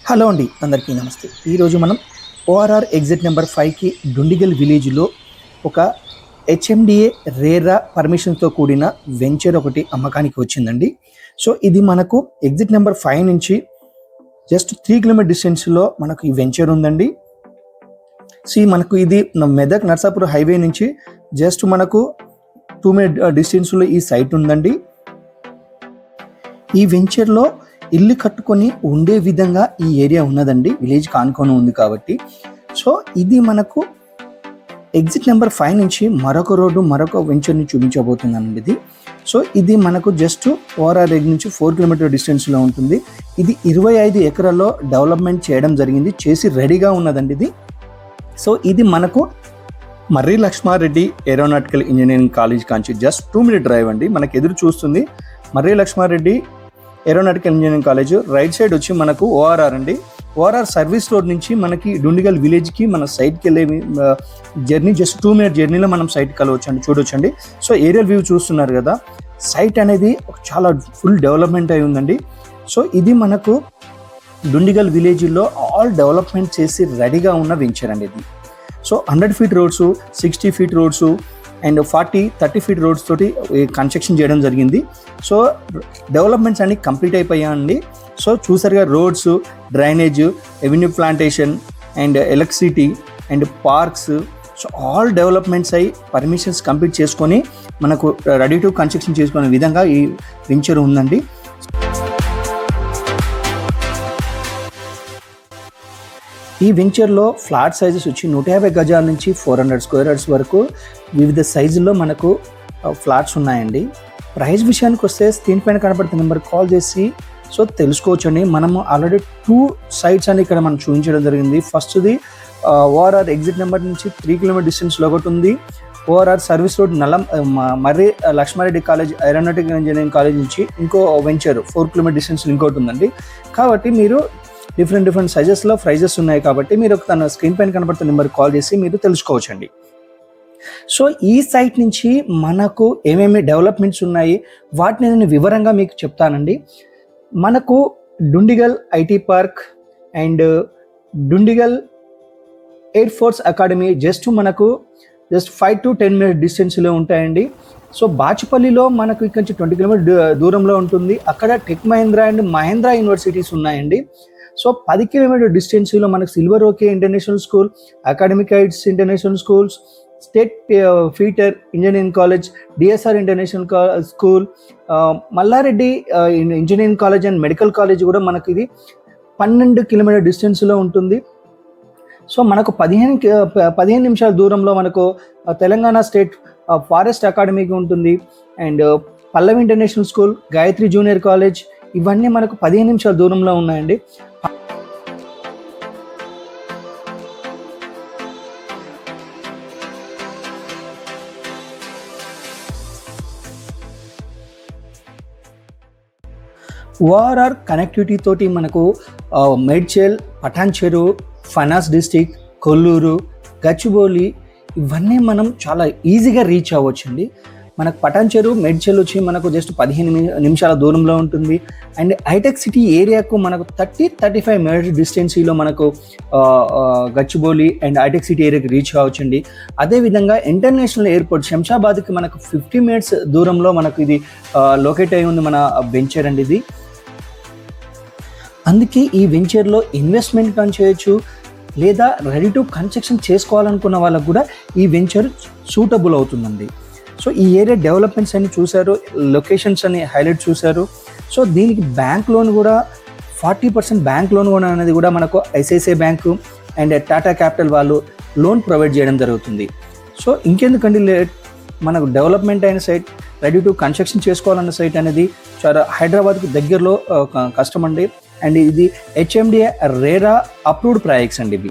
Hello అండి, అందరికీ నమస్తే. ఈరోజు మనం ఓఆర్ఆర్ ఎగ్జిట్ నెంబర్ 5కి డుండిగల్ విలేజ్లో ఒక హెచ్ఎండిఏ రేరా పర్మిషన్తో కూడిన వెంచర్ ఒకటి అమ్మకానికి వచ్చిందండి. సో ఇది మనకు ఎగ్జిట్ నెంబర్ 5 నుంచి జస్ట్ 3 కిలోమీటర్ డిస్టెన్స్లో మనకు ఈ వెంచర్ ఉందండి. మనకు ఇది మెదక్ నర్సాపూర్ హైవే నుంచి జస్ట్ మనకు 2 మినిట్ డిస్టెన్స్లో ఈ సైట్ ఉందండి. ఈ వెంచర్లో ఇల్లు కట్టుకొని ఉండే విధంగా ఈ ఏరియా ఉన్నదండి. విలేజ్ కానుకొని ఉంది కాబట్టి. సో ఇది మనకు ఎగ్జిట్ నెంబర్ 5 నుంచి మరొక రోడ్డు మరొక వెంచర్ని చూపించబోతుందండి ఇది. సో ఇది మనకు జస్ట్ ఓఆర్ఆర్ ఎగ్ నుంచి 4 కిలోమీటర్ డిస్టెన్స్లో ఉంటుంది. ఇది 25 ఎకరాల్లో డెవలప్మెంట్ చేయడం జరిగింది, చేసి రెడీగా ఉన్నదండి ఇది. సో ఇది మనకు Marri Laxma Reddy aeronautical engineering college కాంచి జస్ట్ 2 మినిట్ డ్రైవ్ అండి. మనకు ఎదురు చూస్తుంది Marri Laxma Reddy aeronautical engineering college. Right side వచ్చి మనకు ఓఆర్ఆర్ అండి. ఓఆర్ఆర్ సర్వీస్ రోడ్ నుంచి మనకి డుండిగల్ విలేజ్కి మన సైట్కి వెళ్ళే జర్నీ జస్ట్ 2 మినిట్ జర్నీలో మనం సైట్కి వెళ్ళవచ్చండి, చూడొచ్చండి. సో ఏరియల్ వ్యూ చూస్తున్నారు కదా, సైట్ అనేది చాలా ఫుల్ డెవలప్మెంట్ అయి ఉందండి. సో ఇది మనకు డుండిగల్ విలేజ్లో ఆల్ డెవలప్మెంట్ చేసి రెడీగా ఉన్న వెంచర్ అండి ఇది. So 100 feet roads, 60 feet roads and 30 feet roads తోటి కన్స్ట్రక్షన్ చేయడం జరిగింది. సో డెవలప్మెంట్స్ అన్ని కంప్లీట్ అయిపోయాయండి. సో చూసారుగా, roads, drainage, avenue plantation and electricity and parks, so all developments అయ్యి పర్మిషన్స్ కంప్లీట్ చేసుకొని మనకు రెడీ టు కన్స్ట్రక్షన్ చేసుకునే విధంగా ఈ వెంచర్ ఉందండి. ఈ వెంచర్లో ఫ్లాట్ సైజెస్ వచ్చి 150 గజాల నుంచి 400 స్క్వేర్ యార్డ్స్ వరకు వివిధ సైజుల్లో మనకు ఫ్లాట్స్ ఉన్నాయండి. ప్రైస్ విషయానికి వస్తే స్క్రీన్ పైన కనపడుతున్న నెంబర్ కాల్ చేసి సో తెలుసుకోవచ్చండి. మనము ఆల్రెడీ 2 సైట్స్ అని ఇక్కడ మనం చూపించడం జరిగింది. ఫస్ట్ది ఓఆర్ఆర్ ఎగ్జిట్ నెంబర్ నుంచి 3 కిలోమీటర్ డిస్టెన్స్లో ఒకటి ఉంది. ORR service road Marri Laxma Reddy college aeronautical engineering college నుంచి ఇంకో వెంచర్ 4 కిలోమీటర్ డిస్టెన్స్లో ఇంకోటి ఉందండి. కాబట్టి మీరు డిఫరెంట్ సైజెస్లో ప్రైజెస్ ఉన్నాయి కాబట్టి మీరు తన స్క్రీన్ పైన కనబడుతున్న నెంబర్ కాల్ చేసి మీరు తెలుసుకోవచ్చండి. సో ఈ సైట్ నుంచి మనకు ఏమేమి డెవలప్మెంట్స్ ఉన్నాయి వాటిని నేను వివరంగా మీకు చెప్తానండి. మనకు Dundigal IT park and Dundigal air force academy మనకు జస్ట్ 5 to 10 మినిట్ డిస్టెన్స్లో ఉంటాయండి. సో బాచుపల్లిలో మనకు ఇక్కడ నుంచి 20 కిలోమీటర్ దూరంలో ఉంటుంది. అక్కడ tech Mahindra and Mahindra universities ఉన్నాయండి. సో 10 కిలోమీటర్ డిస్టెన్స్లో మనకు silver oak international school, academic heights international schools, state ఫీటర్ engineering college, DSR international school, Malla Reddy engineering college and medical college కూడా మనకు ఇది 12 కిలోమీటర్ డిస్టెన్స్లో ఉంటుంది. సో మనకు 15 నిమిషాల దూరంలో మనకు తెలంగాణ స్టేట్ ఫారెస్ట్ అకాడమీకి ఉంటుంది. And Pallavi international school, Gayatri junior college, ఇవన్నీ మనకు 15 నిమిషాల దూరంలో ఉన్నాయండి. ఓఆర్ఆర్ కనెక్టివిటీ తోటి మనకు మేడ్చల్, పటాన్చెరు, ఫనాస్ డిస్టిక్, కొల్లూరు, గచ్చిబౌలి ఇవన్నీ మనం చాలా ఈజీగా రీచ్ అవ్వచ్చండి. మనకు పటాన్చెరు, మేడ్చల్ వచ్చి మనకు జస్ట్ 15 నిమిషాల దూరంలో ఉంటుంది. అండ్ హైటెక్ సిటీ ఏరియాకు మనకు 30-35 మినిట్స్ డిస్టెన్సీలో మనకు గచ్చిబౌలి అండ్ హైటెక్ సిటీ ఏరియాకి రీచ్ కావచ్చండి. అదేవిధంగా ఇంటర్నేషనల్ ఎయిర్పోర్ట్ శంషాబాద్కి మనకు 50 మినిట్స్ దూరంలో మనకు ఇది లొకేట్ అయి ఉంది మన వెంచర్ అండి ఇది. అందుకే ఈ వెంచర్లో ఇన్వెస్ట్మెంట్ కానీ చేయొచ్చు, లేదా రెడీ టు కన్స్ట్రక్షన్ చేసుకోవాలనుకున్న వాళ్ళకు కూడా ఈ వెంచర్ సూటబుల్ అవుతుందండి. సో ఈ ఏరియా డెవలప్మెంట్స్ అన్ని చూశారు, లొకేషన్స్ అని హైలైట్ చూశారు. సో దీనికి బ్యాంక్ లోన్ కూడా 40% బ్యాంక్ లోన్ కూడా అనేది కూడా మనకు ICICI bank and Tata capital వాళ్ళు లోన్ ప్రొవైడ్ చేయడం జరుగుతుంది. సో ఇంకెందుకండి లేట్, మనకు డెవలప్మెంట్ అయిన సైట్, రెడీ టు కన్స్ట్రక్షన్ చేసుకోవాలన్న సైట్ అనేది చాలా హైదరాబాద్కు దగ్గరలో కష్టం అండి. అండ్ ఇది హెచ్ఎండిఏ రేరా అప్రూవ్డ్ ప్రాజెక్ట్స్ అండి ఇవి.